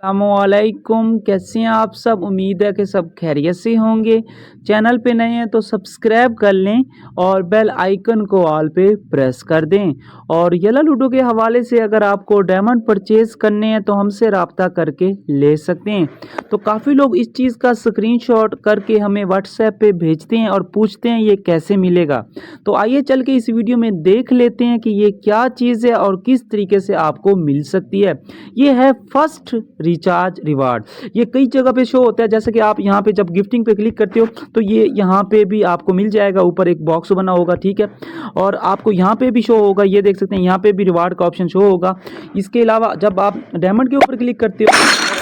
अस्सलामुअलैकुम, कैसे हैं आप सब। उम्मीद है कि सब खैरियत से होंगे। चैनल पे नए हैं तो सब्सक्राइब कर लें और बेल आइकन को ऑल पे प्रेस कर दें। और येलो लूडो के हवाले से अगर आपको डायमंड परचेज़ करने हैं तो हमसे रब्ता करके ले सकते हैं। तो काफ़ी लोग इस चीज़ का स्क्रीनशॉट करके हमें व्हाट्सएप पे भेजते हैं और पूछते हैं ये कैसे मिलेगा। तो आइए चल के इस वीडियो में देख लेते हैं कि ये क्या चीज़ है और किस तरीके से आपको मिल सकती है। ये है फर्स्ट रिचार्ज रिवार्ड। ये कई जगह पे शो होता है, जैसे कि आप यहाँ पे जब गिफ्टिंग पे क्लिक करते हो तो ये यहाँ पे भी आपको मिल जाएगा। ऊपर एक बॉक्स बना होगा, ठीक है, और आपको यहाँ पे भी शो होगा। ये देख सकते हैं, यहाँ पे भी रिवार्ड का ऑप्शन शो होगा। इसके अलावा जब आप डायमंड के ऊपर क्लिक करते हो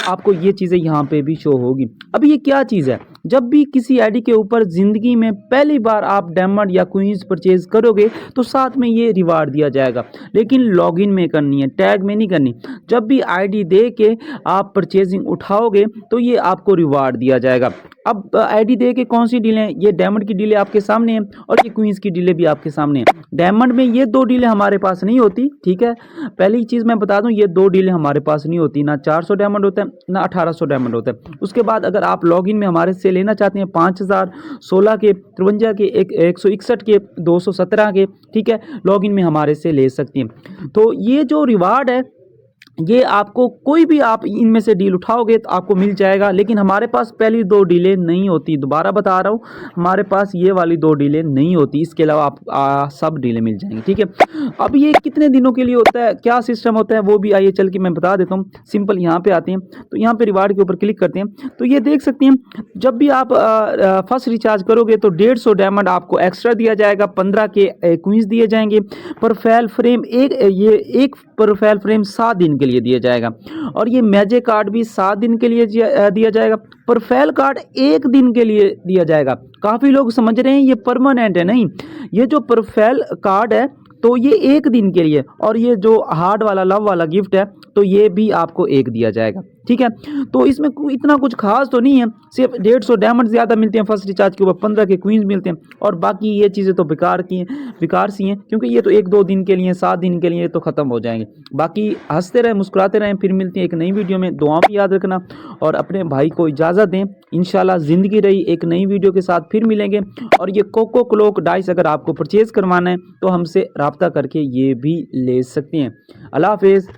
आपको ये चीज़ें यहाँ पे भी शो होगी। अब ये क्या चीज़ है, जब भी किसी आईडी के ऊपर ज़िंदगी में पहली बार आप डायमंड या क्वींस परचेज करोगे तो साथ में ये रिवार्ड दिया जाएगा, लेकिन लॉगिन में करनी है, टैग में नहीं करनी। जब भी आईडी दे के आप परचेजिंग उठाओगे तो ये आपको रिवार्ड दिया जाएगा। अब आईडी दे के कौन सी डीलें, ये डायमंड की डीलें आपके सामने हैं और ये क्वींस की डीलें भी आपके सामने हैं। डायमंड में ये दो डीलें हमारे पास नहीं होती, ठीक है। पहली चीज़ मैं बता दूं, ये दो डीलें हमारे पास नहीं होती, ना 400 डायमंड होता है ना 1800 डायमंड होता है। उसके बाद अगर आप लॉगिन में हमारे से लेना चाहते हैं 5000, 16 के, 53 के, 161 के, 217 के, ठीक है, लॉगिन में हमारे से ले सकती हैं। तो ये जो रिवार्ड है ये आपको कोई भी आप इनमें से डील उठाओगे तो आपको मिल जाएगा, लेकिन हमारे पास पहली दो डीलें नहीं होती। दोबारा बता रहा हूँ, हमारे पास ये वाली दो डीलें नहीं होती। इसके अलावा आप सब डीलें मिल जाएंगी, ठीक है। अब ये कितने दिनों के लिए होता है, क्या सिस्टम होता है, वो भी आइए चल के मैं बता देता हूँ। सिंपल यहाँ पे आते हैं तो यहाँ पे रिवार्ड के ऊपर क्लिक करते हैं तो ये देख सकते हैं, जब भी आप फर्स्ट रिचार्ज करोगे तो 150 डायमंड आपको एक्स्ट्रा दिया जाएगा, 15 के क्वींस दिए जाएंगे। प्रोफाइल फ्रेम एक प्रोफाइल फ्रेम 7 दिन के लिए दिया जाएगा और ये मैजिक कार्ड भी 7 दिन के लिए दिया जाएगा। प्रोफाइल कार्ड 1 दिन के लिए दिया जाएगा। काफ़ी लोग समझ रहे हैं ये परमानेंट है, नहीं, ये जो प्रोफाइल कार्ड है तो ये 1 दिन के लिए, और ये जो हार्ड वाला लव वाला गिफ्ट है तो ये भी आपको 1 दिया जाएगा, ठीक है। तो इसमें इतना कुछ खास तो नहीं है, सिर्फ 150 डायमंड ज़्यादा मिलते हैं फर्स्ट रिचार्ज के ऊपर, 15 के क्वींस मिलते हैं, और बाकी ये चीज़ें तो बेकार सी हैं, क्योंकि ये तो 1-2 दिन के लिए, 7 दिन के लिए तो ख़त्म हो जाएंगे। बाकी हंसते रहें, मुस्कुराते रहें। फिर मिलते हैं एक नई वीडियो में। दुआ में याद रखना और अपने भाई को इजाज़त दें। इंशाल्लाह ज़िंदगी रही एक नई वीडियो के साथ फिर मिलेंगे। और ये कोको क्लॉक डाइस अगर आपको परचेज़ करवाना है तो हमसे रब्ता करके ये भी ले सकते हैं। अल्लाह हाफिज़।